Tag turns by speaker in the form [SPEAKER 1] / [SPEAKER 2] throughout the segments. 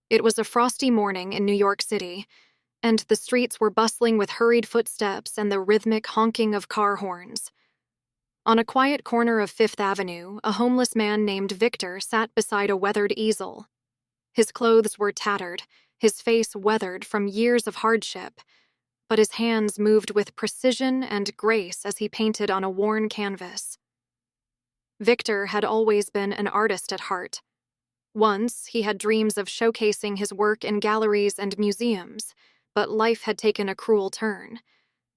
[SPEAKER 1] It was a frosty morning in New York City, and the streets were bustling with hurried footsteps and the rhythmic honking of car horns. On a quiet corner of Fifth Avenue, a homeless man named Victor sat beside a weathered easel. His clothes were tattered, his face weathered from years of hardship, but his hands moved with precision and grace as he painted on a worn canvas. Victor had always been an artist at heart. Once, he had dreams of showcasing his work in galleries and museums, but life had taken a cruel turn.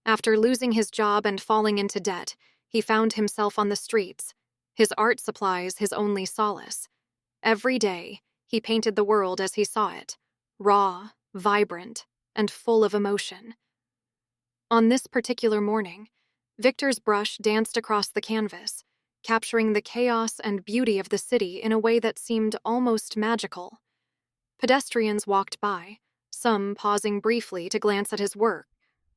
[SPEAKER 1] After losing his job and falling into debt, he found himself on the streets, his art supplies his only solace. Every day, he painted the world as he saw it, raw, vibrant, and full of emotion. On this particular morning, Victor's brush danced across the canvas, capturing the chaos and beauty of the city in a way that seemed almost magical. Pedestrians walked by, some pausing briefly to glance at his work,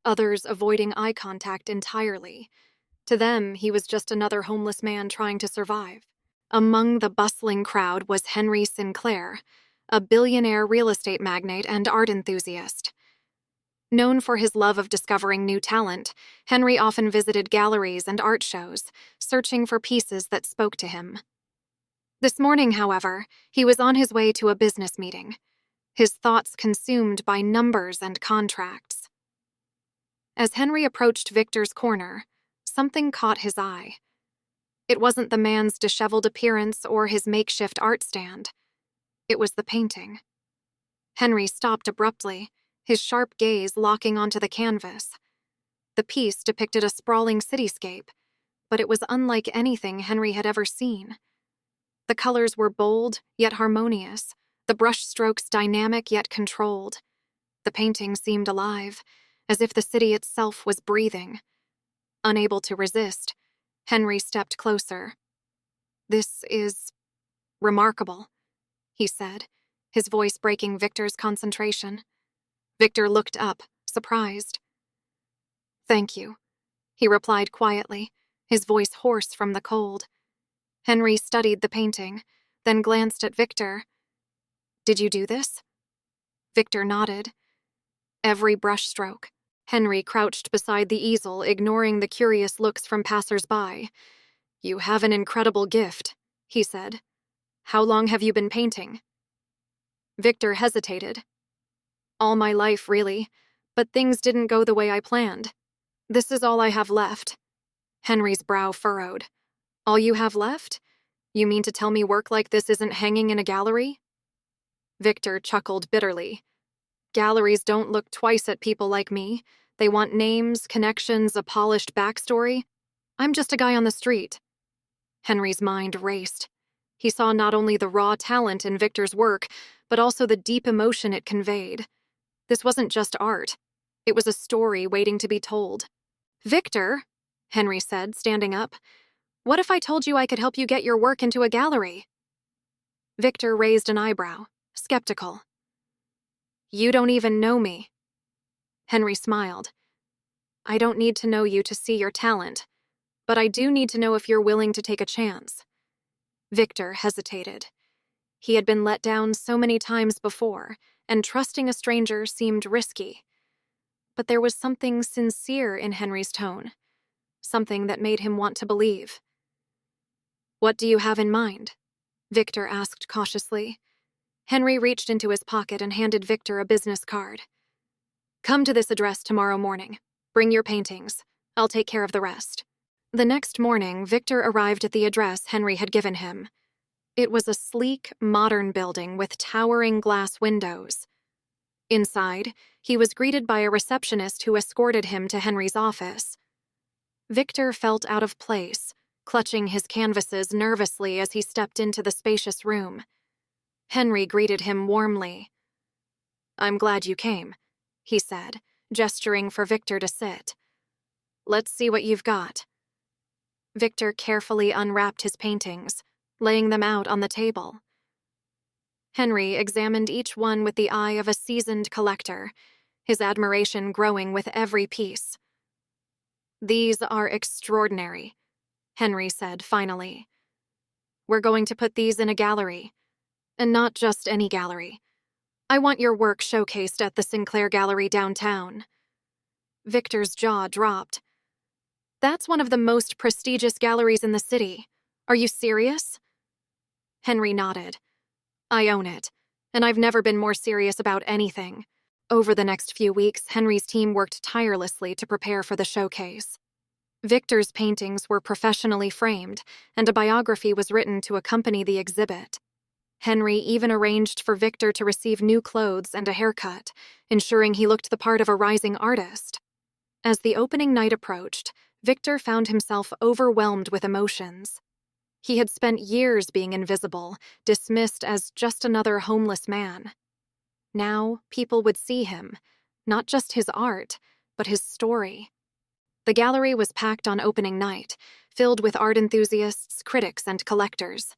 [SPEAKER 1] others avoiding eye contact entirely. To them, he was just another homeless man trying to survive. Among the bustling crowd was Henry Sinclair, a billionaire real estate magnate and art enthusiast. Known for his love of discovering new talent, Henry often visited galleries and art shows, searching for pieces that spoke to him. This morning, however, he was on his way to a business meeting, his thoughts consumed by numbers and contracts. As Henry approached Victor's corner, something caught his eye. It wasn't the man's disheveled appearance or his makeshift art stand. It was the painting. Henry stopped abruptly, his sharp gaze locking onto the canvas. The piece depicted a sprawling cityscape, but it was unlike anything Henry had ever seen. The colors were bold, yet harmonious, the brushstrokes dynamic yet controlled. The painting seemed alive, as if the city itself was breathing. Unable to resist, Henry stepped closer. "This is remarkable," he said, his voice breaking Victor's concentration. Victor looked up, surprised. "Thank you," he replied quietly, his voice hoarse from the cold. Henry studied the painting, then glanced at Victor. "Did you do this?" Victor nodded. Every brushstroke. Henry crouched beside the easel, ignoring the curious looks from passers-by. "You have an incredible gift," he said. "How long have you been painting?" Victor hesitated. "All my life, really, but things didn't go the way I planned. This is all I have left." Henry's brow furrowed. "All you have left? You mean to tell me work like this isn't hanging in a gallery?" Victor chuckled bitterly. "Galleries don't look twice at people like me. They want names, connections, a polished backstory. I'm just a guy on the street." Henry's mind raced. He saw not only the raw talent in Victor's work, but also the deep emotion it conveyed. This wasn't just art. It was a story waiting to be told. "Victor," Henry said, standing up, "what if I told you I could help you get your work into a gallery?" Victor raised an eyebrow, skeptical. "You don't even know me." Henry smiled. "I don't need to know you to see your talent, but I do need to know if you're willing to take a chance." Victor hesitated. He had been let down so many times before, and trusting a stranger seemed risky. But there was something sincere in Henry's tone, something that made him want to believe. "What do you have in mind?" Victor asked cautiously. Henry reached into his pocket and handed Victor a business card. "Come to this address tomorrow morning. Bring your paintings. I'll take care of the rest." The next morning, Victor arrived at the address Henry had given him. It was a sleek, modern building with towering glass windows. Inside, he was greeted by a receptionist who escorted him to Henry's office. Victor felt out of place, clutching his canvases nervously as he stepped into the spacious room. Henry greeted him warmly. "I'm glad you came," he said, gesturing for Victor to sit. "Let's see what you've got." Victor carefully unwrapped his paintings, laying them out on the table. Henry examined each one with the eye of a seasoned collector, his admiration growing with every piece. "These are extraordinary," Henry said finally. "We're going to put these in a gallery. And not just any gallery. I want your work showcased at the Sinclair Gallery downtown. Victor's jaw dropped. That's one of the most prestigious galleries in the city. Are you serious? Henry nodded. I own it, and I've never been more serious about anything. Over the next few weeks, Henry's team worked tirelessly to prepare for the showcase. Victor's paintings were professionally framed, and a biography was written to accompany the exhibit. Henry even arranged for Victor to receive new clothes and a haircut, ensuring he looked the part of a rising artist. As the opening night approached, Victor found himself overwhelmed with emotions. He had spent years being invisible, dismissed as just another homeless man. Now, people would see him, not just his art, but his story. The gallery was packed on opening night, filled with art enthusiasts, critics, and collectors.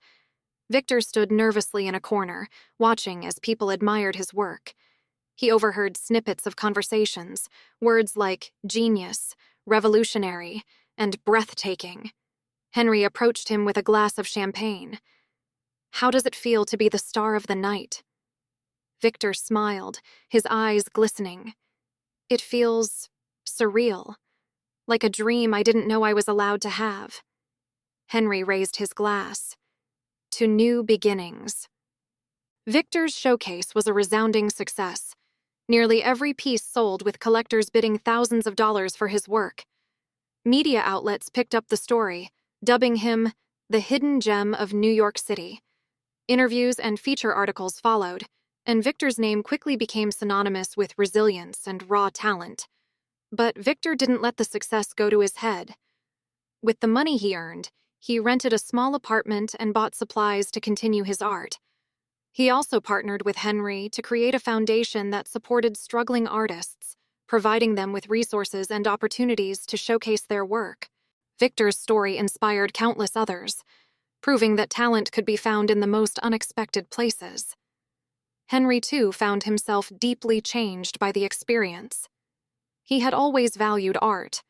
[SPEAKER 1] Victor stood nervously in a corner, watching as people admired his work. He overheard snippets of conversations, words like genius, revolutionary, and breathtaking. Henry approached him with a glass of champagne. How does it feel to be the star of the night? Victor smiled, his eyes glistening. It feels surreal, like a dream I didn't know I was allowed to have. Henry raised his glass. To new beginnings. Victor's showcase was a resounding success. Nearly every piece sold, with collectors bidding thousands of dollars for his work. Media outlets picked up the story, dubbing him the hidden gem of New York City. Interviews and feature articles followed, and Victor's name quickly became synonymous with resilience and raw talent. But Victor didn't let the success go to his head. With the money he earned, he rented a small apartment and bought supplies to continue his art. He also partnered with Henry to create a foundation that supported struggling artists, providing them with resources and opportunities to showcase their work. Victor's story inspired countless others, proving that talent could be found in the most unexpected places. Henry, too, found himself deeply changed by the experience. He had always valued art,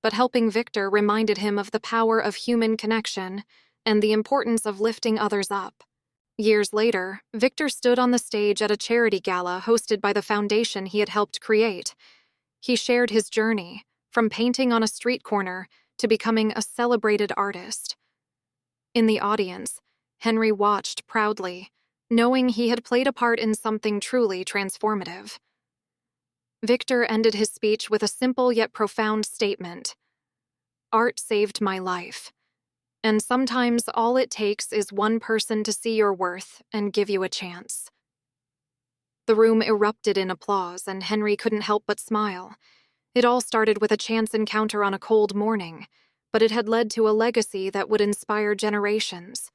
[SPEAKER 1] but helping Victor reminded him of the power of human connection and the importance of lifting others up. Years later, Victor stood on the stage at a charity gala hosted by the foundation he had helped create. He shared his journey, from painting on a street corner to becoming a celebrated artist. In the audience, Henry watched proudly, knowing he had played a part in something truly transformative. Victor ended his speech with a simple yet profound statement. Art saved my life. And sometimes all it takes is one person to see your worth and give you a chance. The room erupted in applause, and Henry couldn't help but smile. It all started with a chance encounter on a cold morning, but it had led to a legacy that would inspire generations.